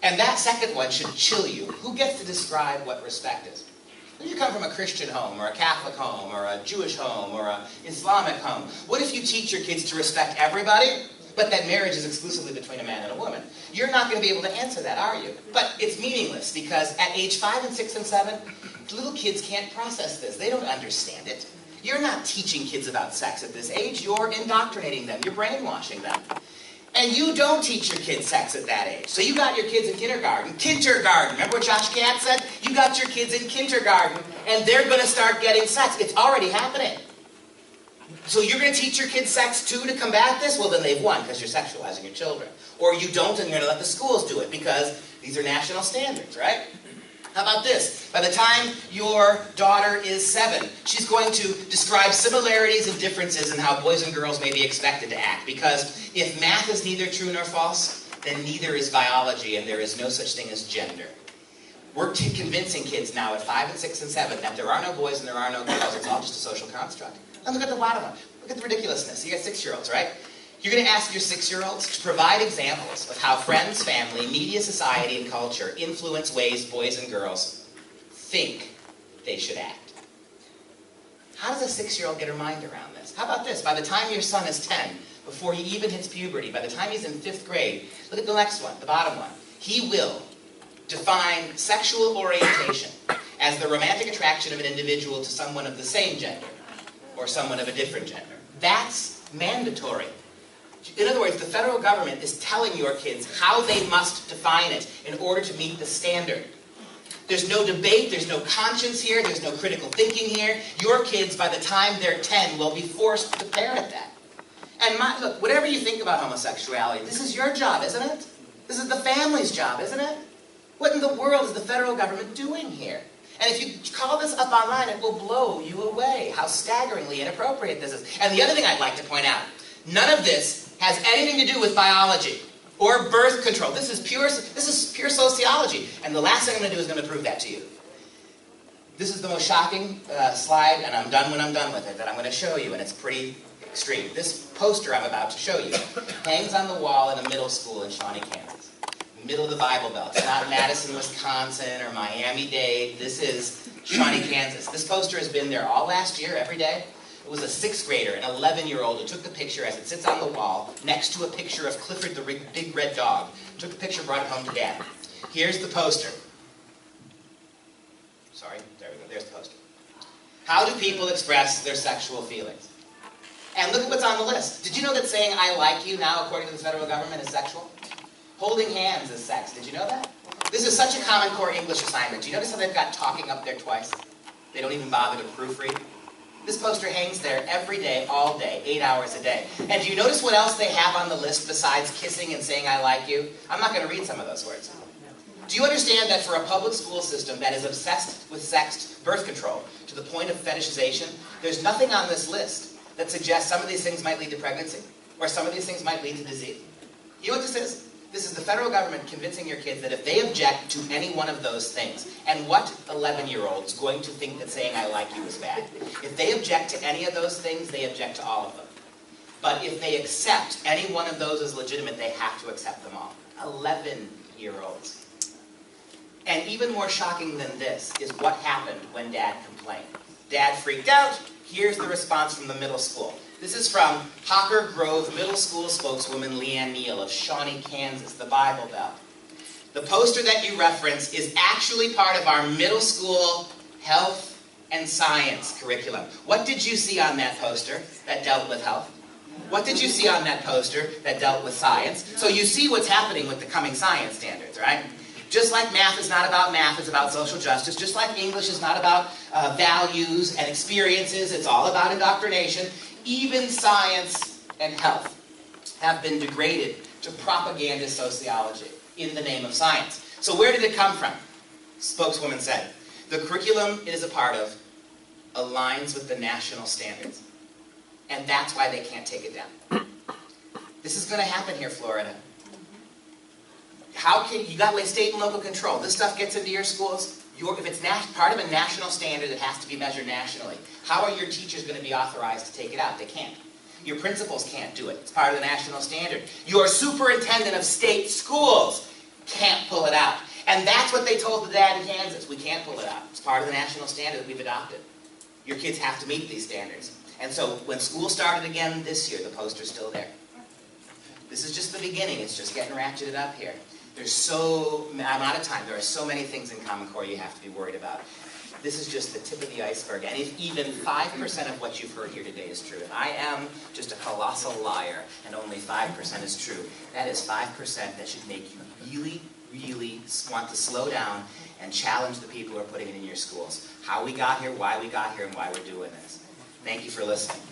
And that second one should chill you. Who gets to describe what respect is? If you come from a Christian home, or a Catholic home, or a Jewish home, or an Islamic home, what if you teach your kids to respect everybody, but that marriage is exclusively between a man and a woman? You're not going to be able to answer that, are you? But it's meaningless, because at age 5 and 6 and 7, little kids can't process this. They don't understand it. You're not teaching kids about sex at this age. You're indoctrinating them. You're brainwashing them. And you don't teach your kids sex at that age. So you got your kids in kindergarten. Kindergarten. Remember what Josh Gad said? You got your kids in kindergarten, and they're going to start getting sex. It's already happening. So you're going to teach your kids sex too to combat this? Well, then they've won, because you're sexualizing your children. Or you don't, and you're going to let the schools do it, because these are national standards, right? How about this? By the time your daughter is 7, she's going to describe similarities and differences in how boys and girls may be expected to act. Because if math is neither true nor false, then neither is biology, and there is no such thing as gender. We're convincing kids now at 5 and 6 and 7 that there are no boys and there are no girls. It's all just a social construct. And look at the bottom one. Look at the ridiculousness. You got 6-year-olds, right? You're going to ask your 6-year-olds to provide examples of how friends, family, media, society, and culture influence ways boys and girls think they should act. How does a 6-year-old get her mind around this? How about this? By the time your son is 10, before he even hits puberty, by the time he's in 5th grade, look at the next one, the bottom one. He will define sexual orientation as the romantic attraction of an individual to someone of the same gender or someone of a different gender. That's mandatory. In other words, the federal government is telling your kids how they must define it in order to meet the standard. There's no debate, there's no conscience here, there's no critical thinking here. Your kids, by the time they're 10, will be forced to parent that. And look, whatever you think about homosexuality, this is your job, isn't it? This is the family's job, isn't it? What in the world is the federal government doing here? And if you call this up online, it will blow you away how staggeringly inappropriate this is. And the other thing I'd like to point out, none of this has anything to do with biology or birth control. This is pure sociology. And the last thing I'm going to do is going to prove that to you. This is the most shocking slide, and I'm done when I'm done with it, that I'm going to show you, and it's pretty extreme. This poster I'm about to show you hangs on the wall in a middle school in Shawnee, Kansas. Middle of the Bible Belt. It's not Madison, Wisconsin, or Miami-Dade. This is Shawnee, Kansas. This poster has been there all last year, every day. It was a 6th grader, an 11-year-old, who took the picture as it sits on the wall next to a picture of Clifford the big red dog. Took the picture, brought it home to Dad. Here's the poster. Sorry, there we go. There's the poster. How do people express their sexual feelings? And look at what's on the list. Did you know that saying "I like you" now, according to the federal government, is sexual? Holding hands is sex. Did you know that? This is such a Common Core English assignment. Do you notice how they've got talking up there twice? They don't even bother to proofread. This poster hangs there every day, all day, 8 hours a day. And do you notice what else they have on the list besides kissing and saying "I like you"? I'm not going to read some of those words. Do you understand that for a public school system that is obsessed with sex birth control to the point of fetishization, there's nothing on this list that suggests some of these things might lead to pregnancy or some of these things might lead to disease? You know what this is? This is the federal government convincing your kids that if they object to any one of those things, and what 11-year-old's going to think that saying "I like you" is bad? If they object to any of those things, they object to all of them. But if they accept any one of those as legitimate, they have to accept them all. 11-year-olds. And even more shocking than this is what happened when Dad complained. Dad freaked out. Here's the response from the middle school. This is from Hawker Grove Middle School spokeswoman Leanne Neal of Shawnee, Kansas, the Bible Belt. The poster that you reference is actually part of our middle school health and science curriculum. What did you see on that poster that dealt with health? What did you see on that poster that dealt with science? So you see what's happening with the coming science standards, right? Just like math is not about math, it's about social justice. Just like English is not about values and experiences, it's all about indoctrination. Even science and health have been degraded to propaganda sociology in the name of science. So where did it come from? Spokeswoman said, the curriculum it is a part of aligns with the national standards. And that's why they can't take it down. This is going to happen here, Florida. How can you got state and local control? This stuff gets into your schools. If it's part of a national standard that has to be measured nationally, how are your teachers going to be authorized to take it out? They can't. Your principals can't do it. It's part of the national standard. Your superintendent of state schools can't pull it out. And that's what they told the dad in Kansas. We can't pull it out. It's part of the national standard that we've adopted. Your kids have to meet these standards. And so when school started again this year, the poster's still there. This is just the beginning. It's just getting ratcheted up here. I'm out of time. There are so many things in Common Core you have to be worried about. This is just the tip of the iceberg. And if even 5% of what you've heard here today is true, if I am just a colossal liar and only 5% is true, that is 5% that should make you really, really want to slow down and challenge the people who are putting it in your schools. How we got here, why we got here, and why we're doing this. Thank you for listening.